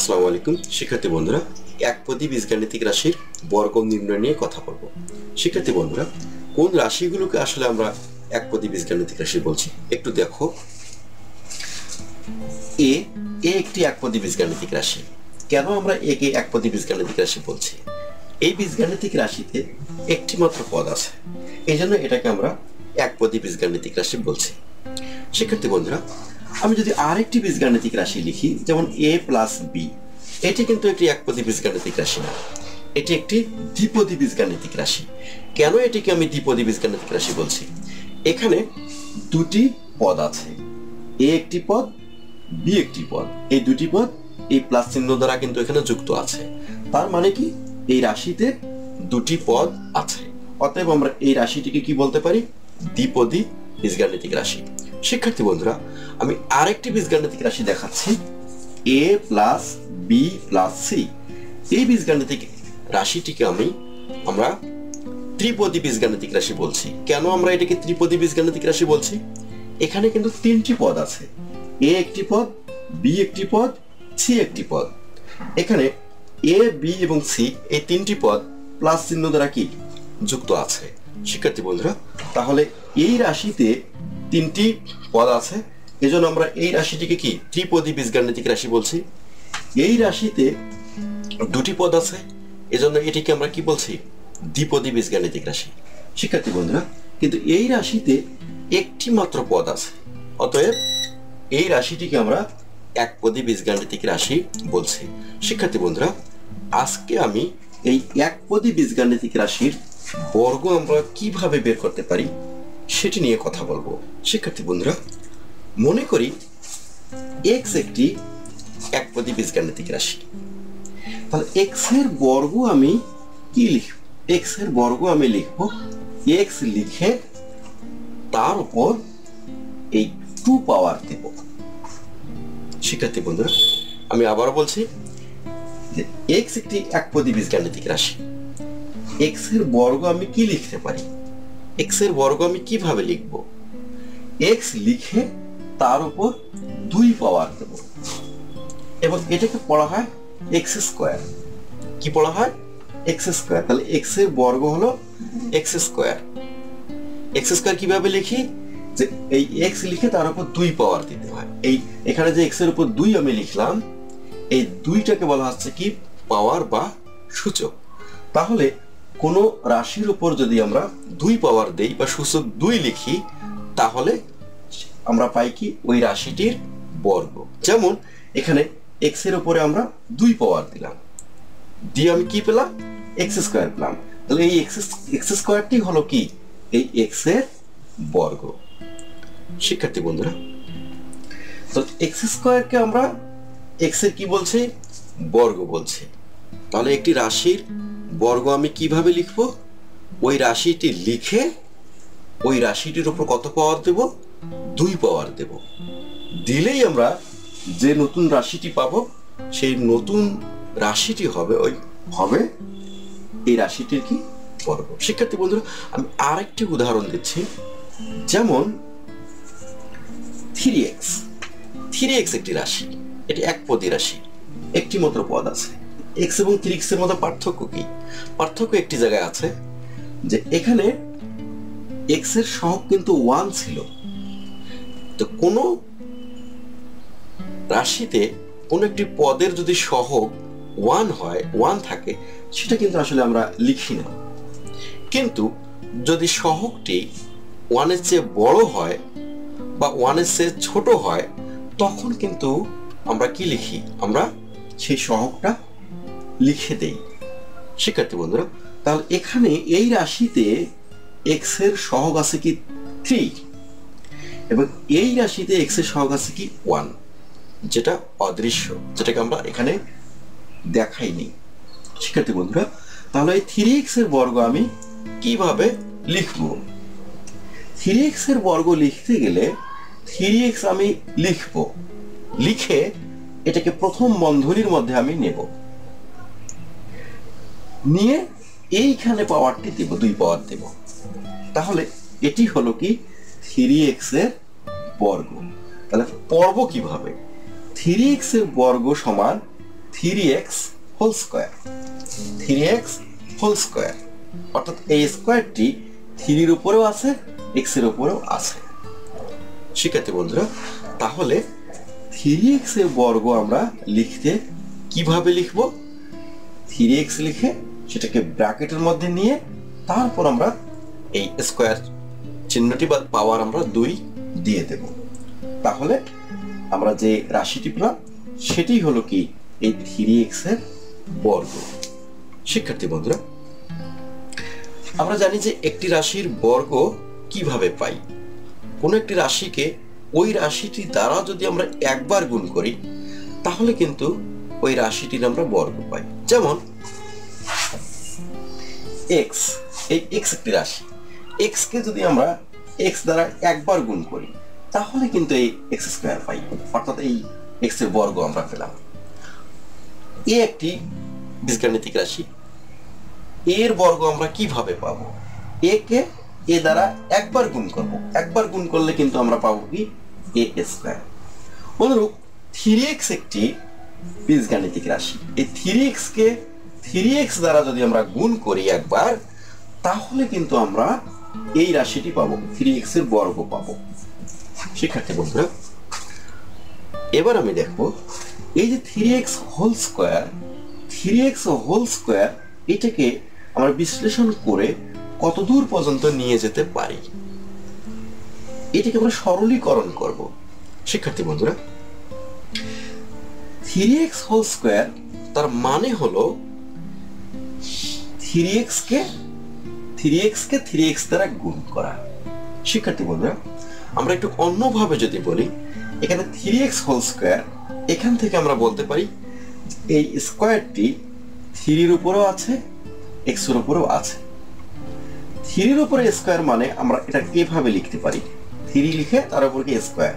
আসসালামু আলাইকুম শিক্ষার্থী বন্ধুরা, একপদী বীজগাণিতিক রাশির বর্গ নির্ণয় নিয়ে কথা বলবো। শিক্ষার্থী বন্ধুরা, কোন রাশিগুলোকে আসলে আমরা একপদী বীজগাণিতিক রাশি বলছি একটু দেখো। এ একটি একপদী বীজগাণিতিক রাশি। কেন আমরা একে একপদী বীজগাণিতিক রাশি বলছি? এই বীজগাণিতিক রাশিতে একটি মাত্র পদ আছে, এই জন্য এটাকে আমরা একপদী বীজগাণিতিক রাশি বলছি। শিক্ষার্থী বন্ধুরা, আমি যদি আরেকটি বীজগাণিতিক রাশি লিখি, যেমন a প্লাস বি, এটি কিন্তু একটি একপদী বীজগাণিতিক রাশি না, এটি একটি দ্বিপদী বীজগাণিতিক রাশি। কেন এটিকে আমি দ্বিপদী বীজগাণিতিক রাশি বলছি? এখানে দুটি পদ আছে, a একটি পদ, বি একটি পদ। এই দুটি পদ এই প্লাস চিহ্ন দ্বারা কিন্তু এখানে যুক্ত আছে। তার মানে কি, এই রাশিতে দুটি পদ আছে, অতএব আমরা এই রাশিটিকে কি বলতে পারি? দ্বিপদী বীজগাণিতিক রাশি। শিক্ষার্থী বন্ধুরা, আমি আরেকটি বীজগাণিতিক রাশি দেখাচ্ছি, a plus B plus C. এই বীজগাণিতিক রাশিটিকে আমরা ত্রিপদী বীজগাণিতিক রাশি বলছি। কেন আমরা এটাকে ত্রিপদী বীজগাণিতিক রাশি বলছি? এখানে কিন্তু তিনটি পদ আছে, a একটি পদ, বি একটি পদ, সি একটি পদ। এখানে a, বি এবং সি এই তিনটি পদ প্লাস চিহ্ন দ্বারা কি যুক্ত আছে। শিক্ষার্থী বন্ধুরা, তাহলে এই রাশিতে তিনটি পদ আছে, এজন্য আমরা এই রাশিটিকে কি ত্রিপদী বীজগাণিতিক রাশি বলছি। এই রাশিতে দুটি পদ আছে, এজন্য এটিকে আমরা কি বলছি? দ্বিপদী বীজগাণিতিক রাশি। শিক্ষার্থী বন্ধুরা, কিন্তু এই রাশিতে একটি মাত্র পদ আছে, অতএব এই রাশিটিকে আমরা একপদী বীজগাণিতিক রাশি বলছি। শিক্ষার্থী বন্ধুরা, আজকে আমি এই একপদী বীজগাণিতিক রাশির বর্গ আমরা কিভাবে বের করতে পারি সেটি নিয়ে কথা বলবো। শিক্ষার্থী বন্ধুরা, মনে করি এক্স একটি একপদী বীজগাণিতিক রাশি, তাহলে এক্স এর বর্গ আমি কি লিখব? এক্স এর বর্গ আমি লিখব এক্স লিখে তার উপর এই 2 পাওয়ার দেব। শিক্ষার্থী বন্ধুরা, আমি আবারও বলছি যে এক্স একটি একপদী বীজগাণিতিক রাশি, এক্স এর বর্গ আমি কি লিখতে পারি? এক্স এর বর্গ আমি কিভাবে লিখব? এক্স লিখে তার উপর 2 পাওয়ার দেব, এবং এটাকে পড়া হয় এক্স স্কোয়ার। কি পড়া হয়? X square. তাহলে এক্স এর বর্গ হলো এক্স স্কোয়ার। এক্স স্কোয়ার কিভাবে লিখি? যে এই এক্স লিখে তার উপর 2 পাওয়ার দিতে হয়। এই এখানে যে এক্স এর উপর 2 আমি লিখলাম, এই 2টাকে বলা হচ্ছে কি পাওয়ার বা সূচক। তাহলে কোন রাশির উপর যদি আমরা 2 পাওয়ার দেই বা সূচক 2 লিখি, তাহলে আমরা পাই কি ওই রাশিটির বর্গ। যেমন এখানে এক্স এর উপরে আমরা 2 পাওয়ার দিলাম, দিয়ে আমি কি পেলাম? এক্স স্কোয়ার পেলাম। তাহলে এই এক্স স্কোয়ারটি হলো কি এই এক্স এর বর্গ। শিক্ষার্থী বন্ধুরা, তো এক্স স্কোয়ারকে আমরা এক্স এর কি বলছি? বর্গ বলছি। তাহলে একটি রাশির বর্গ আমি কিভাবে লিখব? ওই রাশিটি লিখে ওই রাশিটির উপর কত পাওয়ার দেব? 2 পাওয়ার দেব। দিলেই আমরা যে নতুন রাশিটি পাবো, সেই নতুন রাশিটি হবে এই রাশিটির কি বর্গ। শিক্ষার্থী বন্ধুরা, আমি আরেকটি উদাহরণ দিচ্ছি, যেমন 3x। 3x একটি রাশি, এটি একপদী রাশি, একটি মাত্র পদ আছে। x এবং 3x এর মধ্যে পার্থক্য কি? পার্থক্য একটি জায়গায় আছে, যে এখানে x এর সহগ কিন্তু 1 ছিল। তো কোন রাশিতে কোন একটি পদের যদি সহগ 1 থাকে, সেটা কিন্তু আসলে আমরা লিখি না। কিন্তু যদি সহগটি 1 এর চেয়ে বড় হয় বা 1 এর চেয়ে ছোট হয়, তখন কিন্তু আমরা কি লিখি? আমরা সেই সহগটা লিখে দেই। শিক্ষার্থী বন্ধুরা, তাহলে এখানে এই রাশিতে এক্স এর সহগ আছে কি 3, এবং এই রাশিতে এক্স এর সহগ আছে কি 1, যেটা অদৃশ্য, যেটাকে আমরা এখানে দেখাইনি। শিক্ষার্থী বন্ধুরা, তাহলে এই 3x এর বর্গ আমি কিভাবে লিখব? 3x এর বর্গ লিখতে গেলে 3x আমি লিখব, লিখে এটাকে প্রথম বন্ধনীর মধ্যে আমি নেব, নিয়ে এইখানে পাওয়ারটি দেব, 2 পাওয়ার দেব। তাহলে এটি হলো কি 3x এর বর্গ। তাহলে পড়ব কিভাবে? 3x এর বর্গ সমান 3x whole square, 3x whole square, অর্থাৎ এই স্কয়ারটি 3 এর উপরেও আছে, x এর উপরেও আছে। শিক্ষার্থী বন্ধুরা, তাহলে 3x এর বর্গ আমরা লিখতে কিভাবে লিখব? 3x লিখে সেটাকে ব্র্যাকেটের মধ্যে নিয়ে তারপর আমরা এই স্কয়ার চিহ্নটি বা পাওয়ার আমরা 2 দিয়ে দেব। তাহলে আমরা যে রাশিটি পেলাম সেটি হলো কি এই 3x এর বর্গ। শিক্ষার্থী বন্ধুরা, আমরা জানি যে একটি রাশির বর্গ কিভাবে পাই। কোন একটি রাশিকে ওই রাশিটি দ্বারা যদি আমরা একবার গুণ করি তাহলে কিন্তু ওই রাশিটির আমরা বর্গ পাই। যেমন x, এই x একটি রাশি, x কে যদি আমরা x দ্বারা একবার গুণ করি তাহলে কিন্তু এই x স্কয়ার পাই, অর্থাৎ এই x এর বর্গ আমরা পেলাম। এ একটি বীজগাণিতিক রাশি, এর বর্গ আমরা কিভাবে পাবো? এ কে এ দ্বারা একবার গুণ করব, একবার গুণ করলে কিন্তু আমরা পাবো কি এ স্কয়ার। অনুরূপ 3x একটি বীজগাণিতিক রাশি, এই 3x কে 3x দ্বারা যদি আমরা গুণ করি একবার তাহলে কিন্তু আমরা এই রাশিটি পাবো, 3x এর বর্গ পাবো। শিক্ষার্থী বন্ধুরা, এবার আমি দেখবো এই যে 3x whole square, 3x whole square এটাকে আমরা বিশ্লেষণ করে কত দূর পর্যন্ত নিয়ে যেতে পারি, এটাকে আমরা সরলীকরণ করব। শিক্ষার্থী বন্ধুরা, 3x হোল স্কয়ার তার মানে হলো 3x কে 3x দ্বারা গুণ করা। শিক্ষার্থী বন্ধুরা, আমরা একটু অন্যভাবে যদি বলি, এখানে 3x হোল স্কয়ার, এখান থেকে আমরা বলতে পারি এই স্কয়ারটি 3 এর উপরেও আছে, x এর উপরেও আছে। 3 এর উপরে স্কয়ার মানে আমরা এটা কিভাবে লিখতে পারি? 3 লিখে তার উপর কি স্কয়ার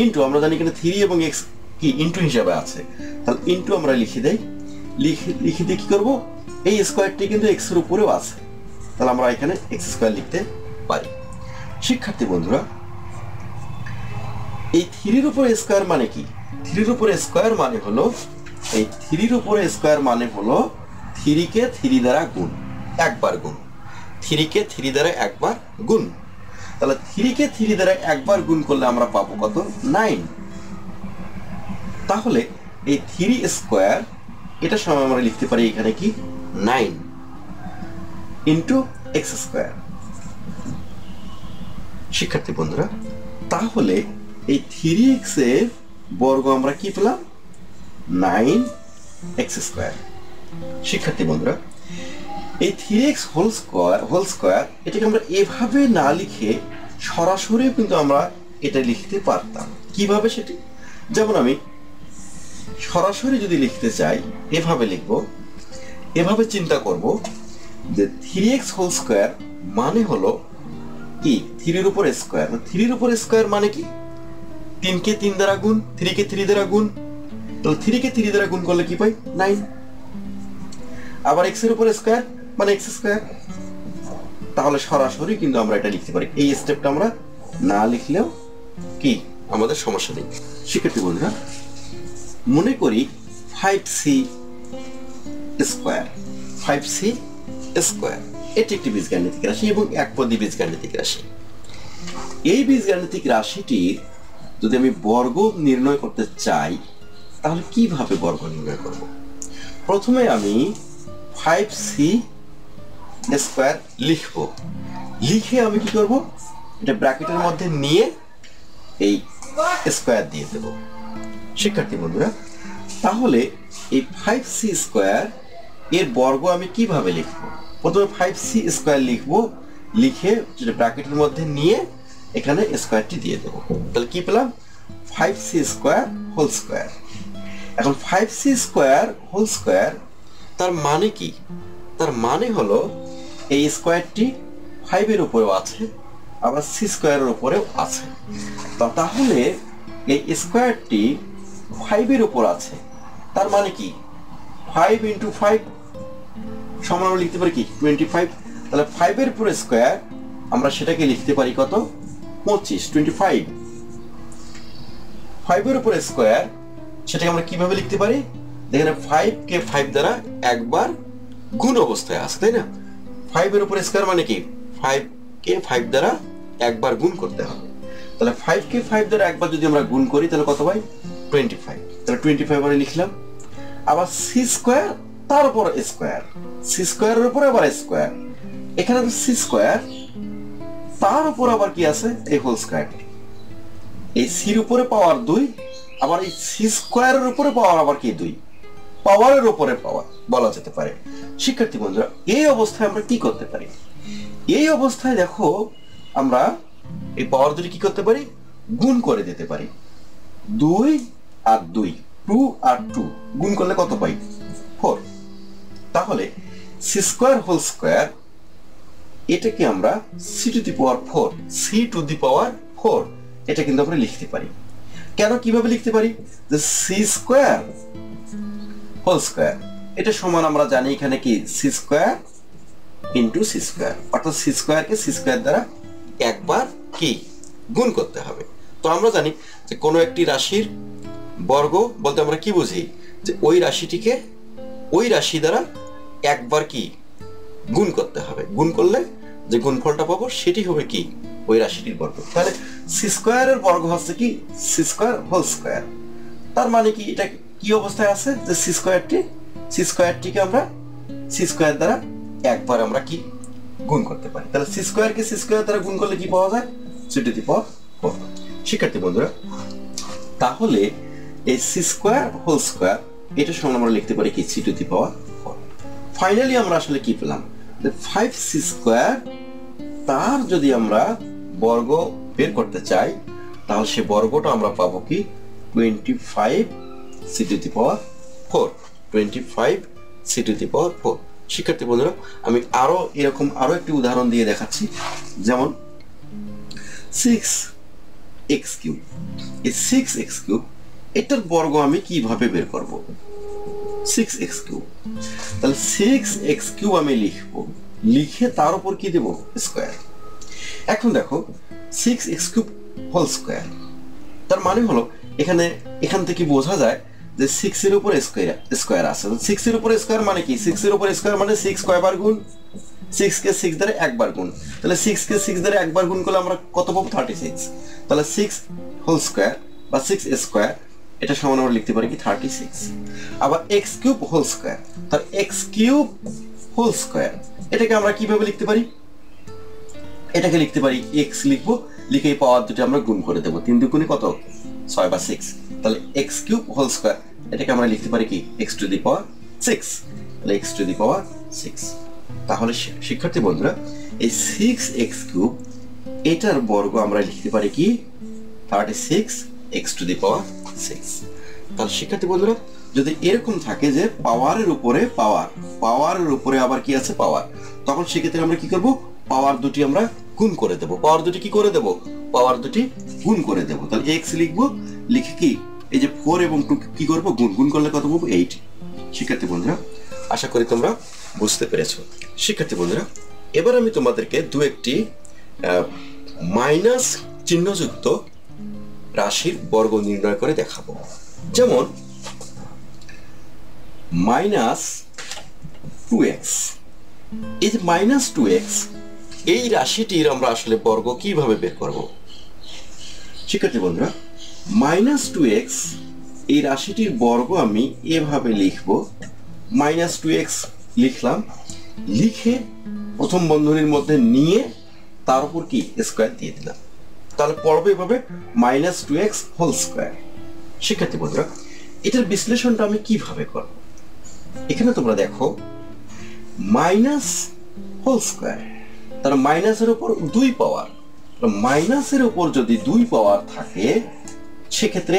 ইনটু, আমরা জানি এখানে 3 এবং x কি ইনটু হিসাবে আছে, তাহলে ইনটু আমরা লিখে দেই, লিখে দিয়ে কি করব? এই স্কয়ারটি কিন্তু x এর উপরেও আছে, তাহলে আমরা এখানে x স্কয়ার লিখতে পারি। শিক্ষার্থী বন্ধুরা, এই 3 এর উপরে স্কয়ার মানে কি? 3 এর উপরে স্কয়ার মানে হলো এই 3 এর উপরে স্কয়ার মানে হলো 3 কে 3 দ্বারা গুণ, একবার গুণ, 3 কে 3 দ্বারা একবার গুণ। তাহলে 3 কে 3 দ্বারা একবার গুণ করলে আমরা পাবো কত? 9। তাহলে এই 3 স্কয়ার এটা সময় আমরা লিখতে পারি এখানে কি 9 ইনটু x স্কয়ার। শিক্ষার্থী বন্ধুরা, তাহলে এই 3x এর বর্গ আমরা কি পেলাম? 9x square. শিক্ষার্থী বন্ধুরা, এই 3x হোল স্কয়ার এটাকে আমরা এভাবে না লিখে সরাসরি কিন্তু আমরা এটা লিখতে পারতাম। কিভাবে সেটি? যেমন আমি সরাসরি যদি লিখতে চাই এভাবে লিখব, এভাবে চিন্তা করব যে 3x হোল স্কয়ার মানে হলো কি 3 এর উপর স্কয়ার, 3 এর উপর স্কয়ার মানে কি 3 কে 3 দ্বারা গুণ, 3 কে 3 দ্বারা গুণ, তাহলে 3 কে 3 দ্বারা গুণ করলে কি পাই? 9। আবার x এর উপর স্কয়ার মানে x স্কয়ার, তাহলে সরাসরি কিন্তু আমরা এটা লিখতে পারি। এই স্টেপটা আমরা না লিখলেও কি আমাদের সমস্যা নেই। শিক্ষার্থী বন্ধুরা, মনে করি 5c স্কয়ার, 5c স্কয়ার এটি একটি বীজগাণিতিক রাশি এবং একপদী বীজগাণিতিক রাশি। এই বীজগাণিতিক রাশিটির যদি আমি বর্গ নির্ণয় করতে চাই তাহলে কিভাবে বর্গ নির্ণয় করব? প্রথমে আমি 5c স্কয়ার লিখব, লিখে আমি কি করব? এটা ব্র্যাকেটের মধ্যে নিয়ে এই স্কয়ার দিয়ে দেব। শিক্ষার্থী বন্ধুরা, তাহলে এই 5c স্কয়ার এর বর্গ আমি কিভাবে লিখব? প্রথমে 5c স্কয়ার লিখব, লিখে যেটা ব্র্যাকেটের মধ্যে নিয়ে এখানে স্কয়ারটি দিয়ে দেব। তাহলে কি পেলাম? 5c square whole square. এখন 5c স্কয়ার হোল স্কয়ার তার মানে কি? তার মানে হলো এই স্কয়ারটি 5 এর উপরেও আছে, আবার c স্কয়ারের উপরেও আছে। তাহলে এই স্কয়ারটি 5 এর উপর আছে, তার মানে কি 5 ইনটু 5 সমান আমরা লিখতে পারি কি 25। তাহলে 5 এর উপর স্কয়ার আমরা সেটাকে লিখতে পারি কত? 25, 25। 5 এর উপর স্কয়ার সেটাকে আমরা কিভাবে লিখতে পারি? দেখেন 5 কে 5 দ্বারা একবার গুণ অবস্থায় আছে, তাই না? 5 এর উপর স্কয়ার মানে কি 5 কে 5 দ্বারা একবার গুণ করতে হবে। তাহলে 5 কে 5 দ্বারা একবার যদি আমরা গুণ করি তাহলে কত পাই? 25। তাহলে 25 মানে লিখলাম। আবার সি স্কয়ার তার উপর স্কয়ার, সি স্কয়ারের উপর আবার স্কয়ার, এখানে তো সি স্কয়ার তার উপর আবার কি আছে? এই হোল স্কয়ার। এই সির উপরে পাওয়ার 2, আবার এই সি স্কয়ারের উপরে পাওয়ার আবার কি 2, পাওয়ারের উপরে পাওয়ার বলা যেতে পারে। শিক্ষার্থী বন্ধুরা, এই অবস্থায় আমরা কি করতে পারি? এই অবস্থায় দেখো আমরা এই পাওয়ার দুটি কি করতে পারি? গুণ করে দিতে পারি। 2 আর 2, 2 আর 2 গুণ করলে কত পাই? 4। তাহলে সি স্কয়ার হোল স্কয়ার এটাকে আমরা C to the power 4, C to the power 4 এটা কিন্তু আমরা লিখতে পারি। কেন, কিভাবে লিখতে পারি? যে সি স্কয়ার হোল স্কয়ার এটা সমান আমরা জানি এখানে কি C square into C square, অর্থাৎ সি স্কয়ারকে সি স্কয়ার দ্বারা একবার কি গুণ করতে হবে। তো আমরা জানি যে কোনো একটি রাশির বর্গ বলতে আমরা কি বুঝি? যে ওই রাশিটিকে ওই রাশি দ্বারা একবার কি গুণ করতে হবে। গুণ করলে যে গুণফলটা পাবো সেটি হবে কি ওই রাশিটির বর্গ। তাহলে সি স্কয়ারের বর্গ হচ্ছে কি সি স্কয়ার হোল স্কয়ার। তার মানে কি এটা কি অবস্থায় আছে? যে সি স্কয়ারটিকে আমরা সি স্কয়ার দ্বারা একবার আমরা কি গুণ করতে পারি। তাহলে সি স্কয়ারকে সি স্কয়ার দ্বারা গুণ করলে কি পাওয়া যায়? C to the power 4। শিক্ষার্থী বন্ধুরা, তাহলে এই সি স্কয়ার হোল স্কয়ার এটা সমান আমরা লিখতে পারি কি C to the power 4। Finally আমরা আসলে কি পেলাম? যে 5c স্কয়ার তার যদি আমরা বর্গ বের করতে চাই তাহলে সে বর্গটা আমরা পাবো কি 25c two the power 4, 25c two the power 4। শিক্ষার্থী বন্ধুরা, আমি এরকম আরো একটি উদাহরণ দিয়ে দেখাচ্ছি। যেমন 6x কিউব, এই 6x কিউব এটার বর্গ আমি কিভাবে বের করব? 6x কিউব, তাহলে 6x কিউব আমি লিখবো, লিখে তার উপর কি দেব? স্কয়ার। এখন দেখো 6x কিউব হোল স্কয়ার তার মানে হলো এখান থেকে বোঝা যায় যে 6 এর উপর স্কয়ার আছে। 6 এর উপর স্কয়ার মানে কি? 6 এর উপর স্কয়ার মানে 6 কয়বার গুণ? 6 কে 6 দ্বারা একবার গুণ। তাহলে 6 কে 6 দ্বারা একবার গুণ করলে আমরা কত পাবো? 36। তাহলে 6 হোল স্কয়ার বা 6 স্কয়ার এটা সমান আমরা লিখতে পারি কি 36। আবার x কিউব হোল স্কয়ার, তার x কিউব হোল স্কয়ার এটাকে আমরা কিভাবে লিখতে পারি? এটাকে লিখতে পারি x লিখবো, লিখে এই পাওয়ার দুটো আমরা গুণ করে দেব। 3 দুগুণে কত? 6 বা 6। তাহলে x কিউব হোল স্কয়ার এটাকে আমরা লিখতে পারি কি x টু দি পাওয়ার 6, তাহলে x টু দি পাওয়ার 6। তাহলে শিক্ষার্থী বন্ধুরা, এই 6x কিউব এটার বর্গ আমরা লিখতে পারি কি 36x টু দি পাওয়ার 6। তাহলে শিক্ষার্থী বন্ধুরা, যদি এরকম থাকে যে পাওয়ারের উপরে পাওয়ারের উপরে আবার কি আছে? পাওয়ার, তখন সেক্ষেত্রে আমরা কি করব? পাওয়ার দুটি আমরা গুণ করে দেব। পাওয়ার দুটি কি করে দেব? পাওয়ার দুটি গুণ করে দেব। তাহলে x লিখবো, লিখে কি এই যে 4 এবং 2 কি করব? গুণ করলে কত পাবো? 8। শিক্ষার্থী বন্ধুরা, আশা করি তোমরা বুঝতে পেরেছো। শিক্ষার্থী বন্ধুরা, এবার আমি তোমাদেরকে একটি মাইনাস চিহ্নযুক্ত রাশির বর্গ নির্ণয় করে দেখাবো। যেমন -2x, এই যে -2x এই রাশিটির আমরা আসলে বর্গ কিভাবে বের করব? শিক্ষার্থী বন্ধুরা, -2x এই রাশিটির বর্গ আমি এভাবে লিখবো। -2x লিখলাম, লিখে প্রথম বন্ধনীর মধ্যে নিয়ে তার উপর কি স্কয়ার দিয়ে দিলাম। তাহলে পড়বে এভাবে -2x হোল স্কয়ার। শিক্ষার্থী বন্ধুরা, এটার বিশ্লেষণটা আমি কিভাবে করব? এখানে তোমরা দেখো মাইনাস হোল স্কয়ার, তার মাইনাসের উপর 2 পাওয়ার, মাইনাসের উপর যদি 2 পাওয়ার থাকে সেক্ষেত্রে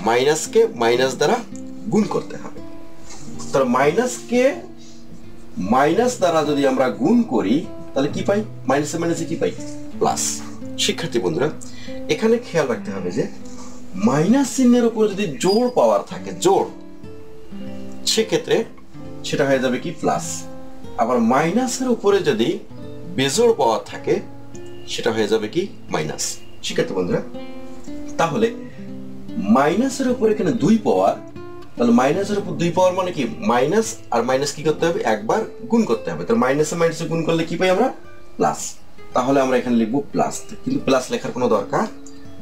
মাইনাসকে মাইনাস দ্বারা গুণ করতে হবে। তার মাইনাসকে মাইনাস দ্বারা যদি আমরা গুণ করি তাহলে কি পাই? মাইনাসে মাইনাসে কি পাই? প্লাস। শিক্ষার্থী বন্ধুরা, এখানে খেয়াল রাখতে হবে যে মাইনাস চিহ্নের উপর যদি জোড় পাওয়ার থাকে, জোড়, সেক্ষেত্রে সেটা হয়ে যাবে কি প্লাস। আবার মাইনাসের উপরে যদি বেজোড় পাওয়ার থাকে সেটা হয়ে যাবে কি মাইনাস। শিক্ষার্থী বন্ধুরা, তাহলে মাইনাসের উপরে এখানে 2 পাওয়ার তাহলে মাইনাসের উপর 2 পাওয়ার মানে কি মাইনাস, আর মাইনাস কি করতে হবে একবার গুণ করতে হবে, তাহলে মাইনাসে মাইনাসে গুণ করলে কি পাই আমরা প্লাস, তাহলে আমরা এখানে লিখবো প্লাস, কিন্তু প্লাস লেখার কোনো দরকার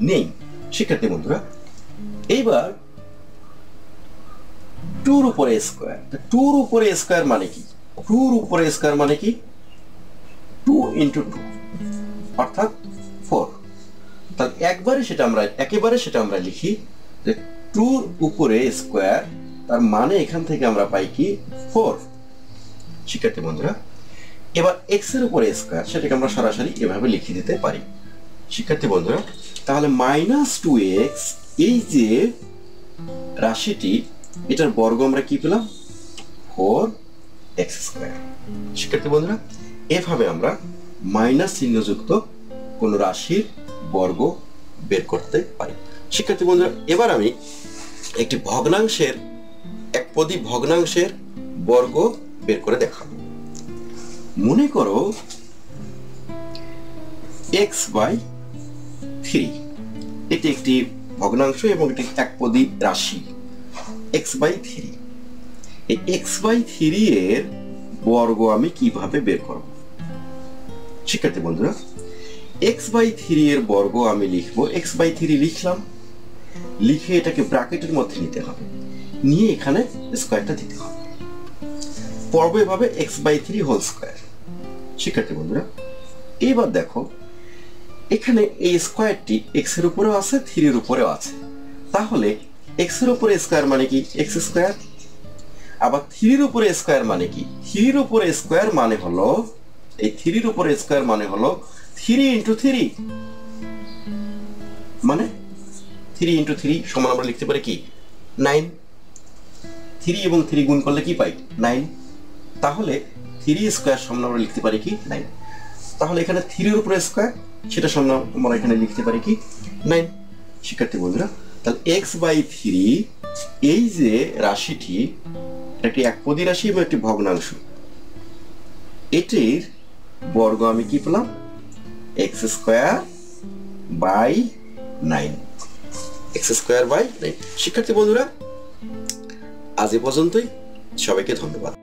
নেই শিক্ষার্থী বন্ধুরা। এইবার 2 এর উপরে স্কয়ার, 2 এর উপরে স্কয়ার মানে কি, 2 এর উপরে স্কয়ার মানে কি 2 × 2 অর্থাৎ 4, তাহলে একেবারে সেটা আমরা লিখি যে 2 এর উপরে স্কয়ার, তার মানে এখান থেকে আমরা পাই কি 4 শিক্ষার্থী বন্ধুরা। এবার x এর উপরে স্কয়ার, সেটাকে আমরা সরাসরি এভাবে লিখে দিতে পারি শিক্ষার্থী বন্ধুরা। তাহলে -2x এই যে রাশিটি, এটার বর্গ আমরা কি পেলাম 4x² শিক্ষার্থী বন্ধুরা। এভাবে আমরা মাইনাস চিহ্নযুক্ত কোন রাশির বর্গ বের করতে পারি শিক্ষার্থী বন্ধুরা। এবার আমি একটি একপদী ভগ্নাংশের বর্গ বের করে দেখাবো। মনে করো x/3, এটি একটি ভগ্নাংশ এবং এটি একপদী রাশি x/3। এই x/3 এর বর্গ আমি কিভাবে বের করব শিক্ষার্থী বন্ধুরা? x/3 এর বর্গ আমি লিখব, x/3 লিখলাম, লিখে এটাকে ব্র্যাকেটের মধ্যে নিতে হবে, নিয়ে এখানে স্কয়ারটা দিতে হবে, পড়বো এভাবে x/3 হোল স্কয়ার শিক্ষার্থী বন্ধুরা। এবার দেখো এখানে এই স্কয়ারটি x এর উপরেও আছে 3 এর উপরেও আছে, তাহলে x এর উপরে স্কয়ার মানে কি x², আবার 3 এর উপরে স্কয়ার মানে কি 3 এর উপরে স্কয়ার মানে হলো এই 3 এর উপরে স্কয়ার মানে হলো 3 × 3, মানে 3 × 3 সমান আমরা লিখতে পারি কি 9, 3 এবং 3 গুণ করলে কি পাই 9, তাহলে 3² সমান আমরা লিখতে পারি কি 9, তাহলে এখানে 3 এর উপরে স্কয়ার, সেটা সমান আমরা এখানে লিখতে পারি কি 9 শিক্ষার্থী বন্ধুরা। তাহলে x/3 এই যে রাশিটি একটি একপদী রাশি এবং একটি ভগ্নাংশ, এটির বর্গ আমি কি পেলাম x²/9 x²/9 শিক্ষার্থী বন্ধুরা। আজ এ পর্যন্তই, সবাইকে ধন্যবাদ।